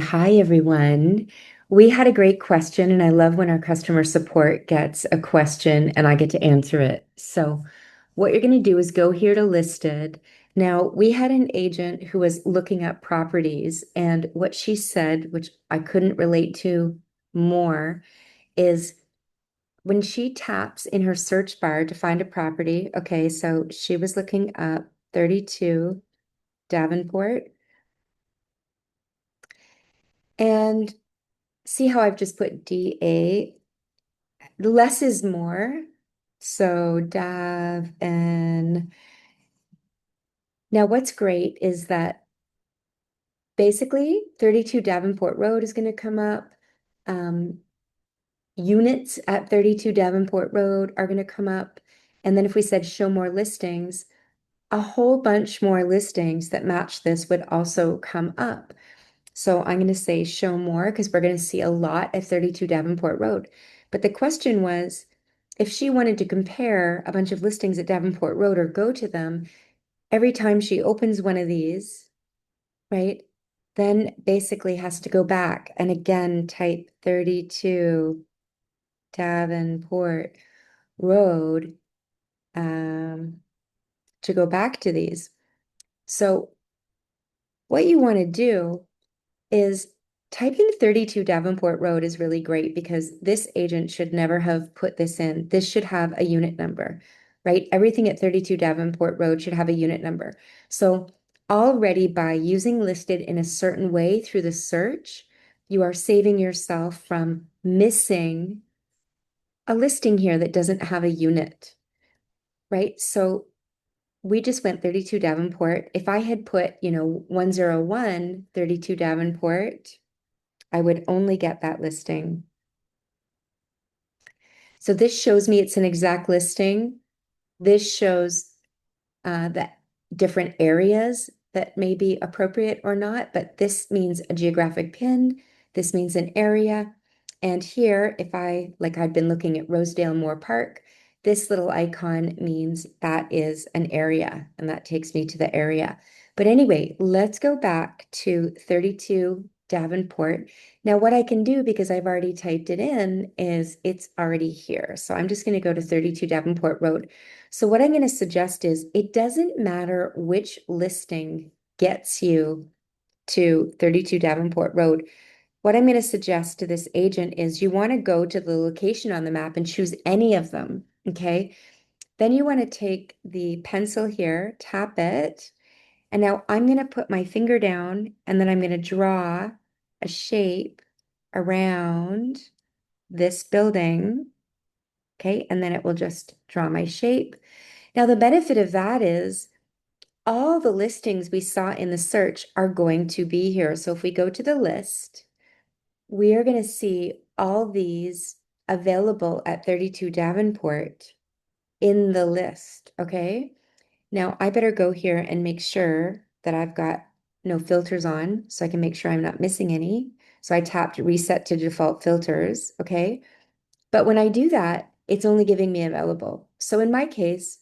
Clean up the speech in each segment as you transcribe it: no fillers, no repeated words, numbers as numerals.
Hi, everyone. We had a great question, and I love when our customer support gets a question and I get to answer it. So, what you're going to do is go here to listed. Now, we had an agent who was looking up properties, and what she said, which I couldn't relate to more, is when she taps in her search bar to find a property. Okay, so she was looking up 32 Davenport, and see how I've just put DA. Less is more. So Dav and now what's great is that basically 32 Davenport Road is going to come up. Um, Units at 32 Davenport Road are going to come up. And then if we said show more listings, a whole bunch more listings that match this would also come up. So I'm going to say show more because we're going to see a lot at 32 Davenport Road. But the question was, if she wanted to compare a bunch of listings at Davenport Road or go to them, every time she opens one of these, right, then basically has to go back and again type 32 Davenport Road to go back to these. So what you want to do is typing 32 Davenport Road is really great because this agent should never have put this in. This should have a unit number, right? Everything at 32 Davenport Road should have a unit number. So already by using listed in a certain way through the search, you are saving yourself from missing a listing here that doesn't have a unit, right? So we just went 32 Davenport. If I had put, 101 32 Davenport, I would only get that listing. So this shows me it's an exact listing. This shows that different areas that may be appropriate or not, but this means a geographic pin. This means an area. And here, if like I'd been looking at Rosedale Moore Park, this little icon means that is an area, and that takes me to the area. But anyway, let's go back to 32 Davenport. Now, what I can do, because I've already typed it in, is it's already here. So I'm just going to go to 32 Davenport Road. So what I'm going to suggest is it doesn't matter which listing gets you to 32 Davenport Road. What I'm going to suggest to this agent is you want to go to the location on the map and choose any of them, okay? Then you want to take the pencil here, tap it, and now I'm going to put my finger down and then I'm going to draw a shape around this building, okay? And then it will just draw my shape. Now, the benefit of that is all the listings we saw in the search are going to be here. So if we go to the list, we are going to see all these available at 32 Davenport in the list, okay? Now I better go here and make sure that I've got no filters on so I can make sure I'm not missing any. So I tapped reset to default filters, okay? But when I do that, it's only giving me available. So in my case,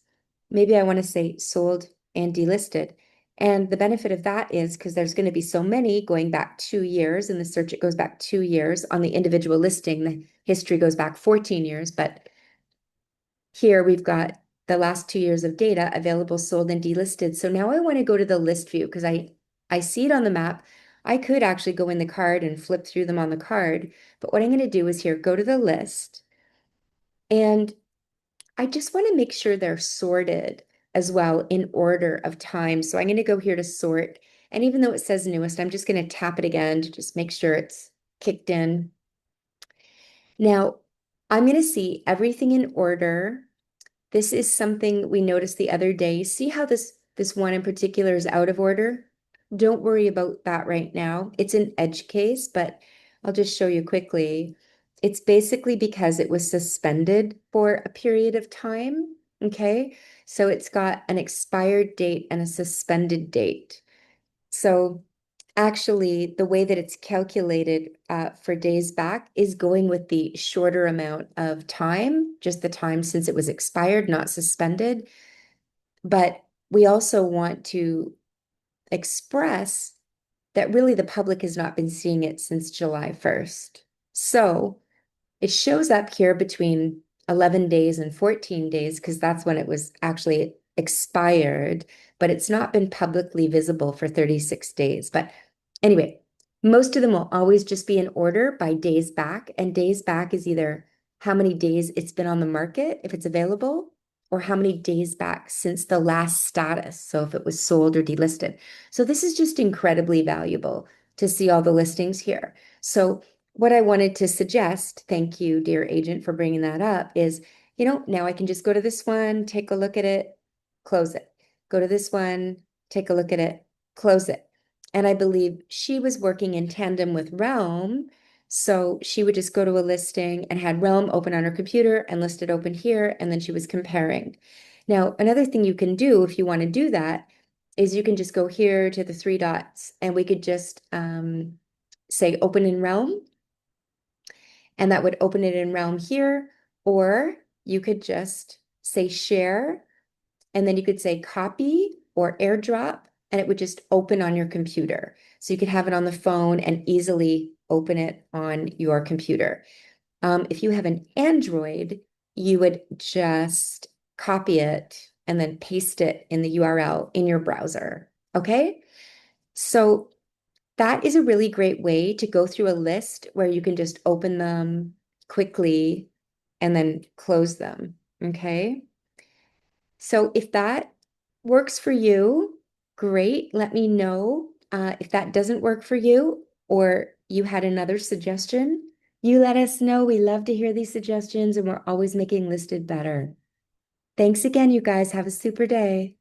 maybe I want to say sold and delisted. And the benefit of that is because there's going to be so many going back 2 years in the search, it goes back 2 years. On the individual listing, the history goes back 14 years. But here we've got the last 2 years of data available, sold and delisted. So now I want to go to the list view because I see it on the map. I could actually go in the card and flip through them on the card. But what I'm going to do is here, go to the list. And I just want to make sure they're sorted as well in order of time. So I'm going to go here to sort. And even though it says newest, I'm just going to tap it again to just make sure it's kicked in. Now, I'm going to see everything in order. This is something we noticed the other day. See how this one in particular is out of order? Don't worry about that right now. It's an edge case, but I'll just show you quickly. It's basically because it was suspended for a period of time. Okay, so it's got an expired date and a suspended date. So actually, the way that it's calculated for days back is going with the shorter amount of time, just the time since it was expired, not suspended. But we also want to express that really the public has not been seeing it since July 1st. So it shows up here between 11 days and 14 days because that's when it was actually expired, but it's not been publicly visible for 36 days. But anyway, most of them will always just be in order by days back, and days back is either how many days it's been on the market, if it's available, or how many days back since the last status. So if it was sold or delisted. So this is just incredibly valuable to see all the listings here. So what I wanted to suggest, thank you, dear agent, for bringing that up, is, now I can just go to this one, take a look at it, close it. Go to this one, take a look at it, close it. And I believe she was working in tandem with Realm. So she would just go to a listing and had Realm open on her computer and list it open here, and then she was comparing. Now, another thing you can do if you want to do that is you can just go here to the three dots and we could just say open in Realm, and that would open it in Realm here, or you could just say share, and then you could say copy or AirDrop, and it would just open on your computer. So you could have it on the phone and easily open it on your computer. If you have an Android, you would just copy it and then paste it in the URL in your browser. Okay? So that is a really great way to go through a list where you can just open them quickly and then close them. Okay. So if that works for you, great. Let me know. If that doesn't work for you or you had another suggestion, you let us know. We love to hear these suggestions and we're always making Listed better. Thanks again, you guys. Have a super day.